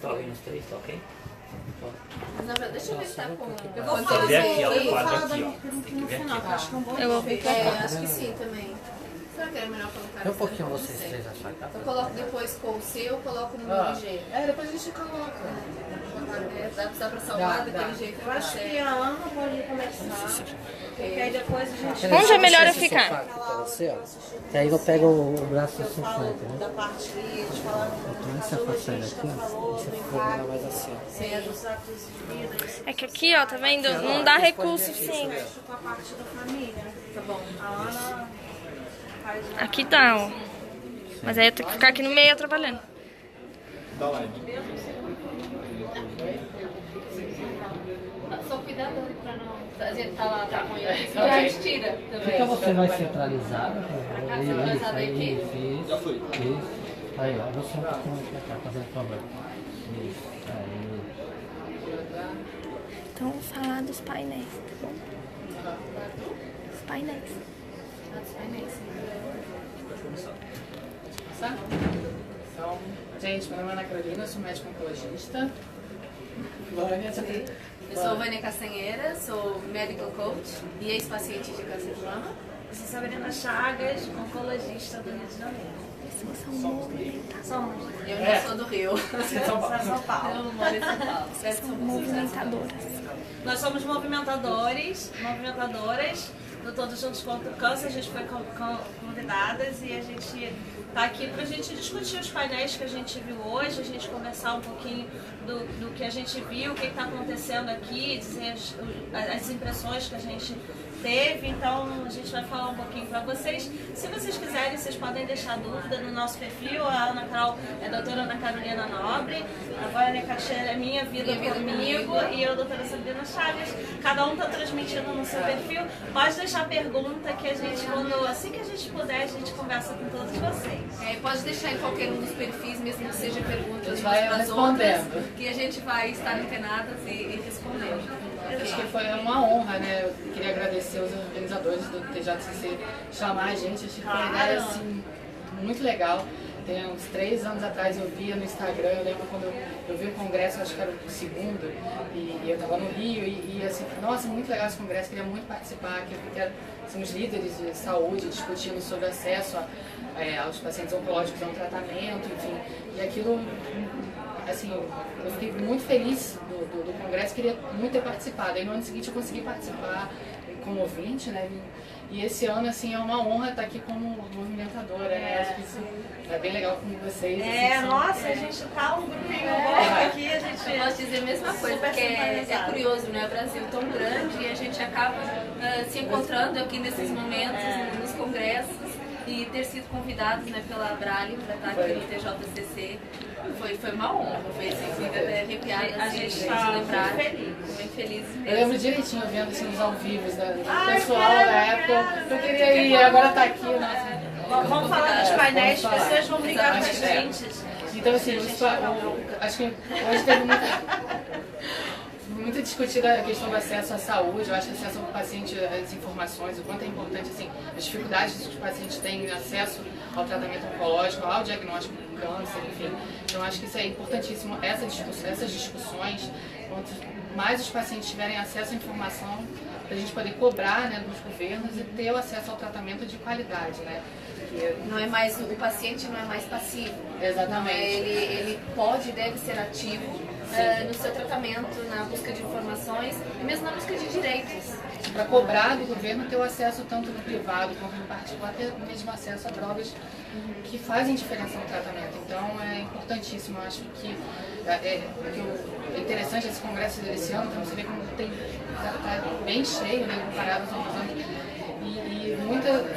Toca nos três, tá ok? Na verdade, deixa eu ver se tá com... Eu vou falar ver aqui, ó, o quadro aqui, ó. Tem que ver aqui. Eu vou ver. Acho que sim também. Será que era melhor colocar? É um pouquinho vocês três achar, tá? Eu coloco depois com o seu, eu coloco no meu IG. Depois a gente coloca. Dá pra salvar daquele jeito. Eu acho que a Ana pode começar. Porque aí depois a gente... Onde é melhor eu ficar? Pra você, ó. Que aí eu pego o braço assim, fala entendeu? da parte que eles falaram Então essa façanha aqui, você for ela mais assim, ó. é dos atos de vida, isso É que aqui, ó, tá vendo? Não dá recurso sim. com a parte da família. Tá bom. A Ana faz Aqui tá, ó. Mas aí eu tenho que ficar aqui no meio trabalhando. Só cuidado pra não... A gente tá lá, tá ruim. A gente tira também. Fica você mais centralizado. centralizado aqui? Isso. Já foi. Isso. Aí, ó. Você um pouquinho mais pra cá, fazendo favor. Isso. Aí. Então, vamos falar dos painéis, tá bom? Os painéis. Começar? Então, gente, meu nome é Ana Carolina, eu sou médica oncologista. Vânia, Eu sou Vânia Castanheira, sou medical coach e ex-paciente de câncer de mama. Eu sou Sabrina Chagas, oncologista do Rio de Janeiro. Vocês são movimentadas. Somos. Eu não sou do Rio. São Paulo. Eu moro em São Paulo. Vocês são movimentadoras. Nós somos movimentadoras do Todos Juntos contra o Câncer. A gente foi convidadas e a gente está aqui para a gente discutir os painéis que a gente viu hoje, a gente conversar um pouquinho do que a gente viu, o que está acontecendo aqui, dizer as impressões que a gente teve. Então a gente vai falar um pouquinho para vocês. Se vocês quiserem, vocês podem deixar dúvida no nosso perfil. A Ana Carol é a doutora Ana Carolina Nobre, a Vânia Castanheira é Minha Vida Comigo e eu, a doutora Sabrina Chagas. Cada um está transmitindo no seu perfil. Pode deixar pergunta que a gente, assim que a gente puder, a gente conversa com todos vocês. Pode deixar em qualquer um dos perfis, mesmo que seja perguntas vai das outras, respondendo. que a gente vai estar antenadas e respondendo. Acho que foi uma honra, né? Eu queria agradecer os organizadores do TJCC chamar a gente. Achei que foi uma ideia assim, muito legal. Tem uns 3 anos atrás eu via no Instagram, eu lembro quando eu vi o congresso, acho que era o segundo, e eu estava no Rio, e assim, nossa, muito legal esse congresso, queria muito participar, porque somos líderes de saúde discutindo sobre acesso aos pacientes oncológicos a um tratamento, enfim, e aquilo, assim, eu fiquei muito feliz do congresso, queria muito ter participado. Aí no ano seguinte eu consegui participar como ouvinte, né? E esse ano, assim, é uma honra estar aqui como movimentadora, né? Acho que isso é bem legal com vocês. Nossa, a gente tá um grupinho bom aqui, a gente... Eu posso dizer a mesma coisa, porque é curioso, né? O Brasil tão grande e a gente acaba se encontrando aqui nesses momentos, nos congressos, e ter sido convidados, né, pela Abrali para estar aqui no TJCC. Foi uma honra, foi assim, fica arrepiada, A assim, gente de tá lembrar. muito feliz. Muito feliz mesmo. Eu lembro direitinho vendo assim, os ao vivo do pessoal na época. Eu queria ir, agora tá aqui. Nossa. Vamos falar dos painéis, as pessoas vão brigar com a gente. Então, assim, acho que hoje teve muito discutida a questão do acesso à saúde. Eu acho que acesso ao paciente às informações, o quanto é importante, assim, as dificuldades que os pacientes têm acesso ao tratamento oncológico, ao diagnóstico do câncer, enfim. Então, acho que isso é importantíssimo, essas discussões, quanto mais os pacientes tiverem acesso à informação, para a gente poder cobrar, né, dos governos e ter o acesso ao tratamento de qualidade, né? Não é mais, o paciente não é mais passivo. Exatamente. Ele pode e deve ser ativo no seu tratamento, na busca de informações e mesmo na busca de direitos. Para cobrar do governo ter o acesso tanto no privado quanto no particular, ter o mesmo acesso a drogas que fazem diferença no tratamento. Então é importantíssimo, eu acho que é interessante esse congresso desse ano, para você ver como está bem cheio, né, comparado aos outros anos. E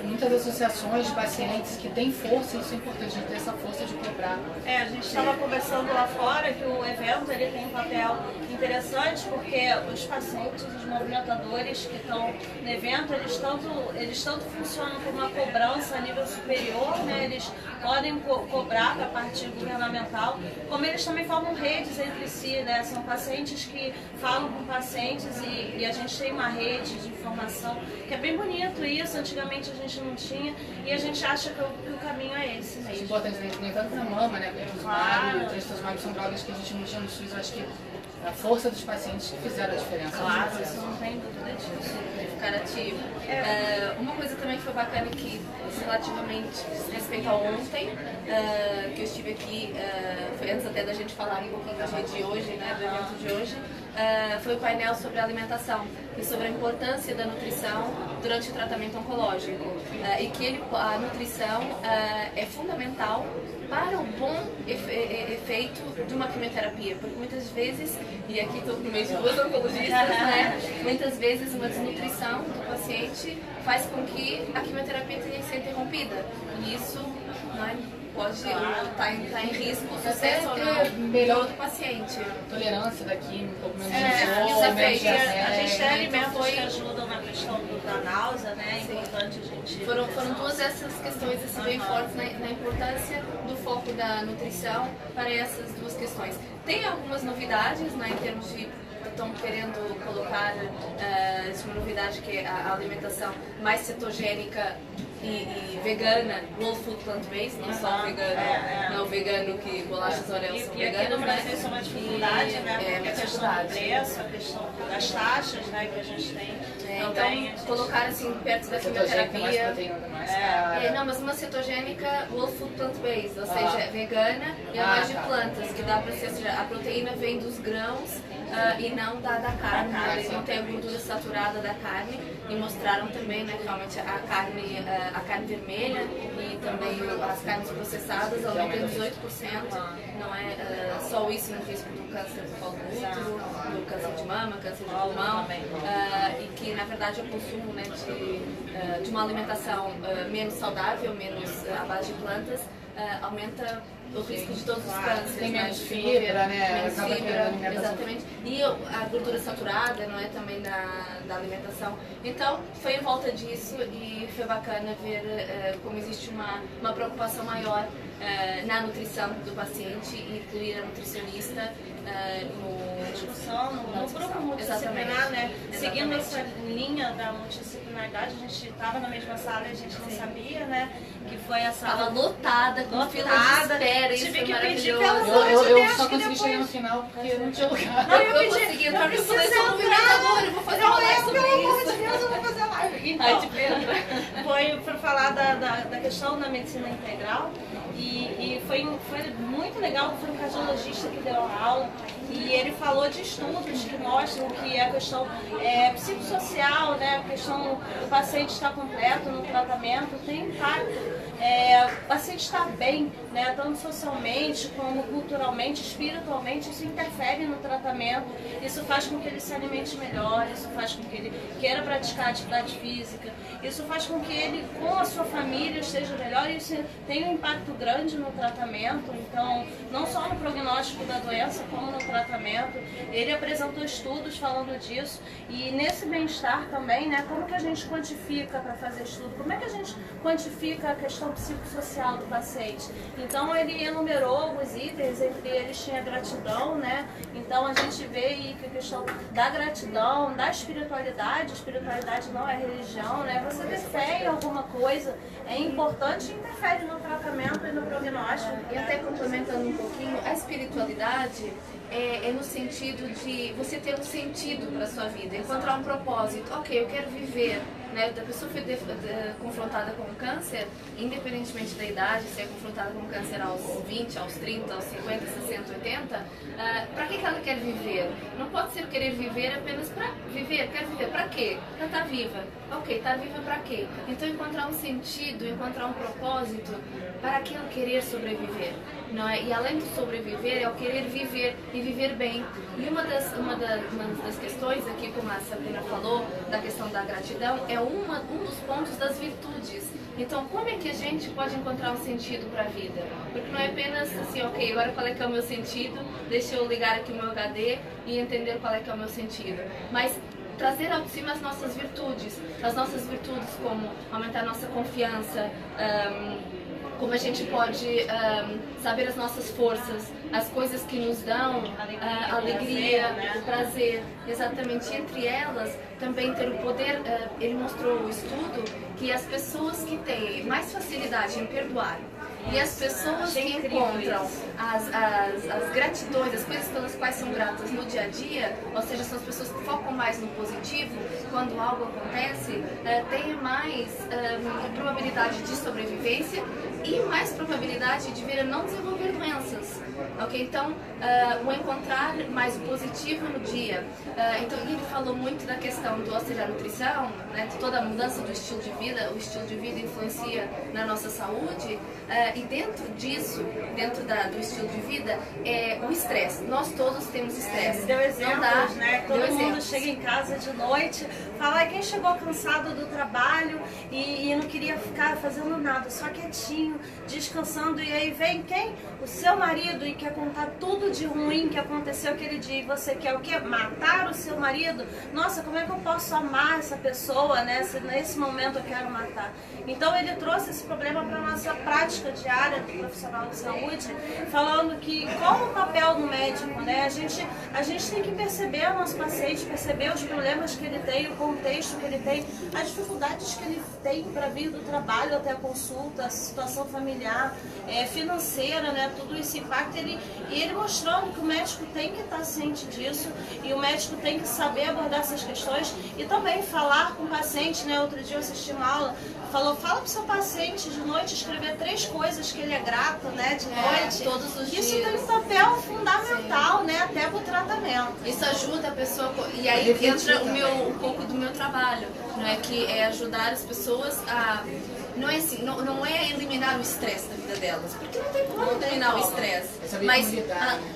muitas associações de pacientes que têm força, isso é importante, ter essa força de cobrar. A gente estava conversando lá fora que o evento ele tem um papel interessante porque os pacientes, os movimentadores que estão no evento, eles tanto funcionam como uma cobrança a nível superior, né? Eles podem cobrar para a parte governamental, como eles também formam redes entre si, né? São pacientes que falam com pacientes e a gente tem uma rede de informação que é bem bonito isso. Antigamente a gente não tinha, e a gente acha que o caminho é esse Acho mesmo. importante, né? Nem tanto na mama, né? Os Claro. magos, os magos são drogas que a gente não tinha no SUS. Eu acho que a força dos pacientes que fizeram a diferença. Claro, isso não tem dúvida disso. De ficar ativo. Uma coisa também que foi bacana que, relativamente, diz respeito a ontem, que eu estive aqui, foi antes até da gente falar um pouquinho da gente de hoje, né, do evento de hoje, foi o painel sobre a alimentação e sobre a importância da nutrição durante o tratamento oncológico. E que a nutrição é fundamental para o bom efeito de uma quimioterapia, porque muitas vezes, e aqui estou no meio de duas oncologistas, né, muitas vezes uma desnutrição do paciente faz com que a quimioterapia tenha que ser interrompida, e isso, né, pode estar em risco o sucesso ou não melhor do paciente. Tolerância da química, um pouco menos de isso dor, é menos de feito. A gente tem Então alimentos que ajudam na questão da náusea, né? É importante a gente... Foram duas dessas questões assim, bem fortes na importância do foco da nutrição para essas duas questões. Tem algumas novidades, né, em termos de estão querendo colocar uma novidade que é a alimentação mais cetogênica e vegana, whole food plant-based, não só vegano, não vegano que bolachas Oreo são E aqui no veganas, Brasil né? isso é uma dificuldade, né? Porque uma a questão do dificuldade. preço, a questão das taxas, né, que a gente tem. Também, Então, colocar assim perto da cetogênica, mais quimioterapia. proteína, mais cara. Não, mas uma cetogênica whole food plant-based, ou seja, vegana e a mais de plantas, que dá para ser, ou seja, a proteína vem dos grãos e não da carne, eles não têm a gordura saturada da carne, e mostraram também, né, que realmente a carne vermelha e também as carnes processadas aumentam 18%, não é só isso no risco do câncer do colo do útero, do câncer de mama, câncer de pulmão, e que na verdade o consumo, né, de uma alimentação menos saudável, menos à base de plantas, aumenta o risco de todos os cânceres. Tem né, menos de fibra, né? menos Acaba fibra, criando alimentação. exatamente. E a gordura saturada, não é, também da alimentação. Então, foi em volta disso e foi bacana ver como existe uma preocupação maior na nutrição do paciente e incluir a nutricionista no grupo multidisciplinar, né? Seguindo essa linha da multidisciplinaridade, a gente estava na mesma sala e a gente não sabia, né? Que foi a sala Estava lotada, com fila de espera, isso tive foi que pedir maravilhoso. pelo amor de Deus, Eu só que consegui chegar no depois... final porque não tinha lugar. Não, Eu consegui entrar porque eu falei, sou movimentadora, eu vou fazer uma live sobre pelo amor de isso. Deus, eu vou fazer live. Então, Ai, tipo, entra. foi para falar da questão da medicina integral e foi muito legal, foi um cardiologista que deu a aula e ele falou de estudos que mostram que a questão psicossocial, né, a questão do paciente estar completo no tratamento tem impacto. O paciente estar bem, né, tanto socialmente como culturalmente, espiritualmente, isso interfere no tratamento, isso faz com que ele se alimente melhor, isso faz com que ele queira praticar atividade física, isso faz com que ele, com a sua família, esteja melhor, e isso tem um impacto grande no tratamento, então, não só no prognóstico da doença, como no tratamento. Ele apresentou estudos falando disso, e nesse bem-estar também, né, como que a gente quantifica para fazer estudo, como é que a gente quantifica a questão psicossocial do paciente? Então, ele enumerou alguns itens, entre eles tinha gratidão, né, então a gente vê aí que a questão da gratidão, da espiritualidade não é religião, né, você ter fé em alguma coisa é importante e interfere no tratamento e no prognóstico. E até complementando um pouquinho, a espiritualidade é no sentido de você ter um sentido para a sua vida, encontrar um propósito. Ok, eu quero viver, né? A pessoa foi confrontada com o câncer, independentemente da idade, se é confrontada com o câncer aos 20, aos 30, aos 50, 60, 80, para que ela quer viver? Não pode ser querer viver apenas para viver. Quer viver para quê? Para estar viva. Ok, estar viva para quê? Então encontrar um sentido, encontrar um propósito para aquilo querer sobreviver. Não é? E além de sobreviver, é o querer viver e viver bem. E uma das questões aqui, como a Sabrina falou, da questão da gratidão, é um dos pontos das virtudes. Então, como é que a gente pode encontrar um sentido para a vida? Porque não é apenas assim, ok, agora qual é que é o meu sentido, deixa eu ligar aqui o meu HD e entender qual é que é o meu sentido. Mas trazer ao de cima as nossas virtudes como aumentar a nossa confiança, como a gente pode saber as nossas forças, as coisas que nos dão alegria, o prazer, exatamente. E entre elas, também ter o poder, ele mostrou o estudo que as pessoas que têm mais facilidade em perdoar e as pessoas que encontram as gratidões, as coisas pelas quais são gratas no dia a dia, ou seja, são as pessoas que focam mais no positivo, quando algo acontece, têm mais probabilidade de sobrevivência e mais probabilidade de vir a não desenvolver doenças. Ok? Então, o encontrar mais o positivo no dia. Então, ele falou muito da questão ou seja, a nutrição, né, de toda a mudança do estilo de vida. O estilo de vida influencia na nossa saúde. E dentro disso, dentro do estilo de vida, é o estresse. Nós todos temos estresse. Deu exemplos, né? Todo mundo chega em casa de noite, fala quem chegou cansado do trabalho e não queria ficar fazendo nada, só quietinho, descansando. E aí vem quem? O seu marido, e quer contar tudo de ruim que aconteceu aquele dia. E você quer o quê? Matar o seu marido? Nossa, como é que eu posso amar essa pessoa, né? Se nesse momento eu quero matar. Então ele trouxe esse problema para a nossa prática diária do profissional de saúde, falando que como o papel do médico, né? A gente tem que perceber o nosso paciente, perceber os problemas que ele tem, o contexto que ele tem, as dificuldades que ele tem para vir do trabalho até a consulta, a situação familiar, financeira, né? Tudo isso impacta. E ele mostrando que o médico tem que estar ciente disso e o médico tem que saber abordar essas questões e também falar com o paciente, né? Outro dia eu assisti uma aula, fala para o seu paciente de noite escrever 3 coisas que ele é grato, né? De noite. Todos os dias. Isso tem um papel fundamental, né? Até para o tratamento. Isso ajuda a pessoa, e aí entra um pouco do meu trabalho, não é, que é ajudar as pessoas a... Não é assim, não é eliminar o estresse da vida delas, porque não tem como eliminar o estresse, mas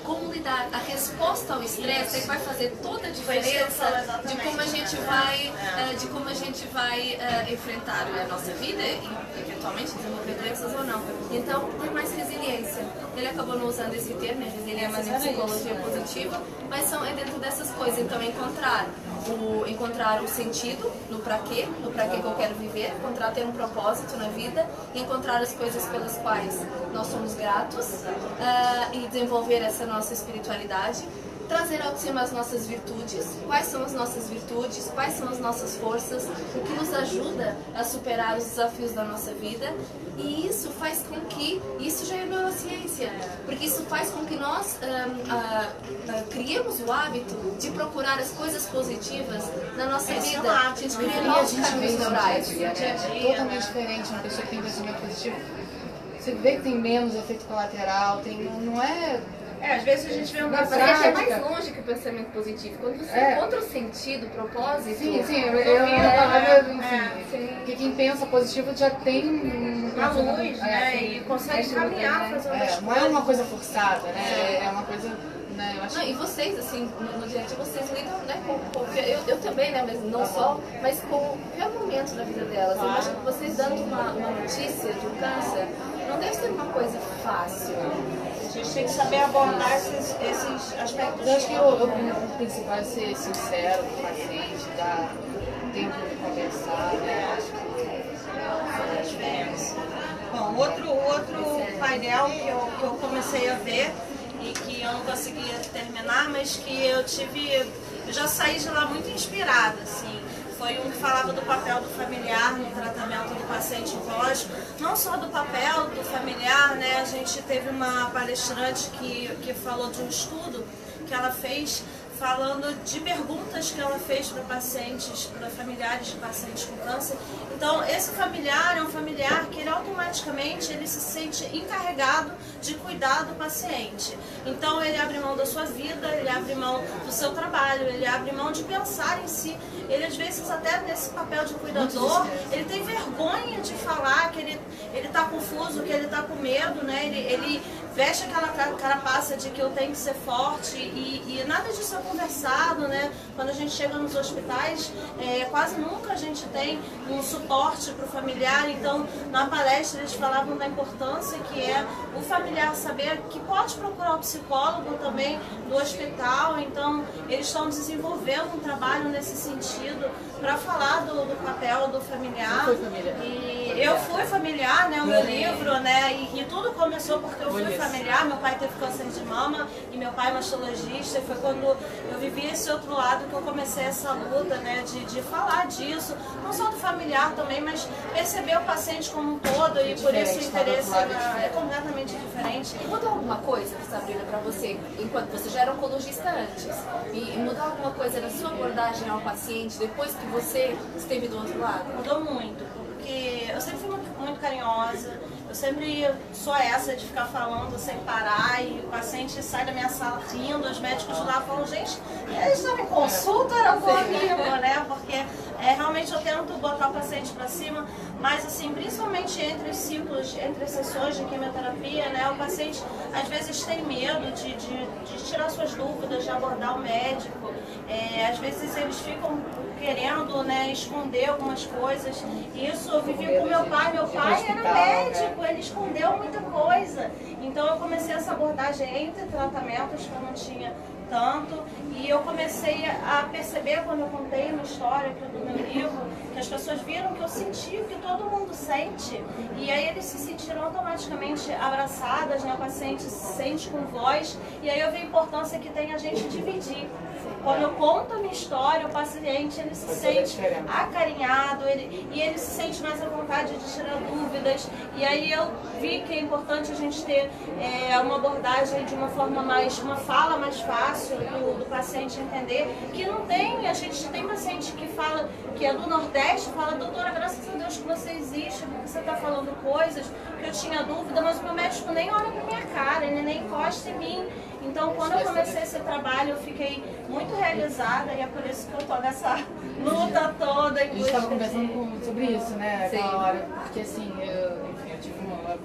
como lidar, a resposta ao estresse é que vai fazer toda a diferença de como a gente vai enfrentar a nossa vida e eventualmente desenvolver doenças ou não. Então, ter mais resiliência. Ele acabou não usando esse termo, resiliência em psicologia positiva, mas é dentro dessas coisas. Então, encontrar o sentido no pra quê que eu quero viver, encontrar ter um propósito na vida, encontrar as coisas pelas quais nós somos gratos e desenvolver essa nossa espiritualidade, trazer ao de cima as nossas virtudes, quais são as nossas virtudes, quais são as nossas forças, o que nos ajuda a superar os desafios da nossa vida, e isso faz com que, isso já é neurociência, porque isso faz com que nós criemos o hábito de procurar as coisas positivas na nossa vida. A gente cria novos caminhos neurais. É totalmente diferente uma pessoa que tem pensamento positivo. Você vê que tem menos efeito colateral, não é... às vezes a gente vê um Mas é mais longe que o pensamento positivo. Quando você encontra o sentido, o propósito... Sim, porque quem pensa positivo já tem uma luz, né? E consegue caminhar, fazer umas coisas. Não é uma coisa forçada, né? É uma coisa... Né? Eu acho não, e vocês, assim, no dia a dia, vocês lidam, né, eu também, né, mas não só, mas com o pior momento da vida delas. Eu imagino que vocês dando uma notícia de um câncer, não deve ser uma coisa fácil. A gente tem que saber abordar esses aspectos. Eu acho que o principal é ser sincero com o paciente, dar tempo de conversar, né? Acho que faz a diferença. Bom, outro painel que eu comecei a ver e que eu não conseguia terminar, mas que eu já saí de lá muito inspirada, assim. Foi um que falava do papel do familiar no tratamento do paciente oncológico, não só do papel do familiar, né? A gente teve uma palestrante que falou de um estudo que ela fez falando de perguntas que ela fez para pacientes, para familiares de pacientes com câncer. Então, esse familiar é um familiar que ele automaticamente ele se sente encarregado de cuidar do paciente. Então, ele abre mão da sua vida, ele abre mão do seu trabalho, ele abre mão de pensar em si. Ele, às vezes, até nesse papel de cuidador, ele tem vergonha de falar que ele está confuso, que ele está com medo, né? Ele veste aquela carapaça de que eu tenho que ser forte e nada disso é conversado, né? Quando a gente chega nos hospitais, quase nunca a gente tem um suporte para o familiar. Então, na palestra eles falavam da importância que é o familiar saber que pode procurar o psicólogo também no hospital. Então, eles estão desenvolvendo um trabalho nesse sentido para falar do papel do familiar. E Eu fui familiar, né, o meu livro, né, e tudo começou porque eu fui familiar. Meu pai teve câncer de mama e meu pai é mastologista, e foi quando eu vivi esse outro lado que eu comecei essa luta, né, de falar disso, não só do familiar também, mas perceber o paciente como um todo, e por isso o interesse é completamente diferente. E mudou alguma coisa, Sabrina, pra você, enquanto você já era oncologista antes? E mudou alguma coisa na sua abordagem ao paciente depois que você esteve do outro lado? Mudou muito, porque eu sempre fui muito carinhosa, eu sempre sou essa de ficar falando sem parar, e o paciente sai da minha sala rindo, os médicos lá falam, gente, eles estão em consulta, não comigo, né? Porque realmente eu tento botar o paciente para cima, mas assim, principalmente entre os ciclos, entre as sessões de quimioterapia, né? O paciente às vezes tem medo de tirar suas dúvidas, de abordar o médico, às vezes eles ficam querendo, né, esconder algumas coisas. Isso eu vivi com meu pai era médico, ele escondeu muita coisa. Então eu comecei essa abordagem entre tratamentos que eu não tinha tanto, e eu comecei a perceber quando eu contei uma história do meu livro, que as pessoas viram que eu senti o que todo mundo sente, e aí eles se sentiram automaticamente abraçadas, né? O paciente se sente com voz, e aí eu vi a importância que tem a gente dividir. Quando eu conto a minha história, o paciente ele se sente acarinhado, ele se sente mais à vontade de tirar dúvidas. E aí eu vi que é importante a gente ter uma abordagem de uma forma uma fala mais fácil do paciente entender, que não tem, a gente tem paciente que fala, que é do Nordeste, fala, doutora, graças a Deus que você existe, porque você está falando coisas que eu tinha dúvida, mas o meu médico nem olha pra minha cara, ele nem encosta em mim. Então, quando eu comecei esse trabalho, eu fiquei muito realizada, e é por isso que eu tô nessa luta toda. A gente estava conversando sobre isso, né, aquela hora, porque assim, eu tive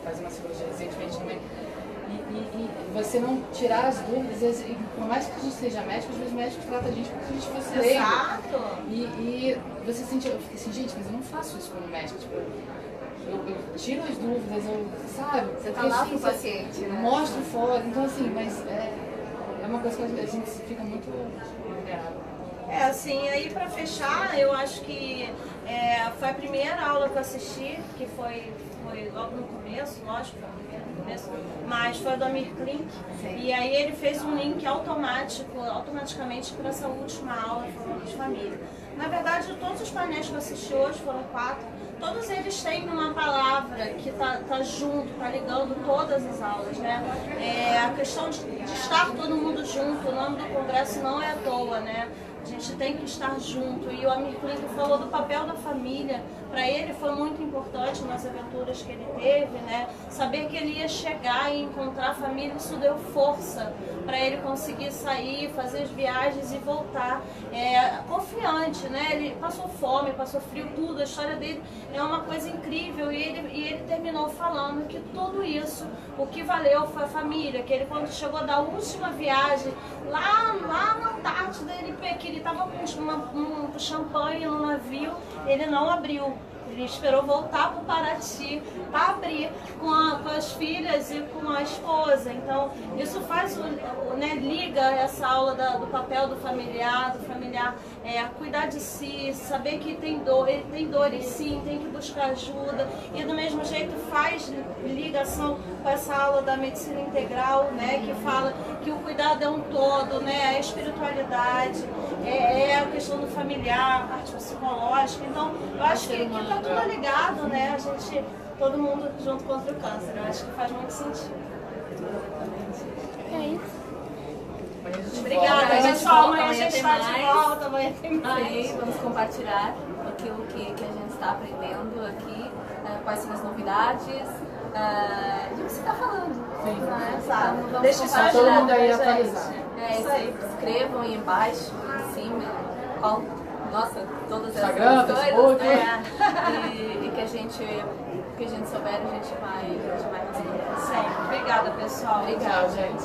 fazer uma cirurgia recentemente também, e você não tirar as dúvidas, e por mais que a gente seja médico, às vezes o médico trata a gente como se a gente fosse leigo. Exato! E você sente, eu fiquei assim, gente, mas eu não faço isso como médico, tipo, eu tiro as dúvidas, sabe? Você tá lá pro paciente, né? Mostro fora, então assim, mas é uma coisa que a gente fica muito vulnerável. Assim, aí pra fechar, eu acho que foi a primeira aula que eu assisti, que foi logo no começo, lógico, foi a primeira no começo, mas foi do Amir Klink, e aí ele fez um link automaticamente para essa última aula falando de família. Na verdade, todos os painéis que eu assisti hoje, foram 4, todos eles têm uma palavra que tá junto, tá ligando todas as aulas, né? A questão de estar todo mundo junto, o nome do congresso não é à toa, né? A gente tem que estar junto, e o Amir Klink falou do papel da família. Para ele foi muito importante nas aventuras que ele teve, né? Saber que ele ia chegar e encontrar a família, isso deu força para ele conseguir sair, fazer as viagens e voltar confiante, né? Ele passou fome, passou frio, tudo. A história dele é uma coisa incrível, e ele terminou falando que tudo isso, o que valeu foi a família, que ele, quando chegou da última viagem, lá na Antártida, que ele estava com um champanhe no navio, ele não abriu. Ele esperou voltar para o Paraty para abrir com as filhas e com a esposa. Então, isso faz, né, liga essa aula do papel do familiar cuidar de si, saber que ele tem dores sim, tem que buscar ajuda. E do mesmo jeito faz ligação com essa aula da medicina integral, né, que fala que o cuidado é um todo, né, a espiritualidade, a questão do familiar, a parte psicológica. Então, eu acho que tá tudo ligado, né? A gente, todo mundo junto contra o câncer. Eu acho que faz muito sentido. É isso. Obrigada, pessoal. Amanhã a gente está de volta. Amanhã tem mais. Aí, vamos compartilhar aquilo que a gente está aprendendo aqui, quais são as novidades, e o que você está falando. Sim. Né? Exato. Vamos Deixa compartilhar. todo mundo aí gente. atualizado. Isso aí. Escrevam aí embaixo, em cima, nossa, todas essas Instagram, coisas, Facebook. né? E que a gente souber, a gente vai responder. Obrigada, pessoal. Obrigada, gente.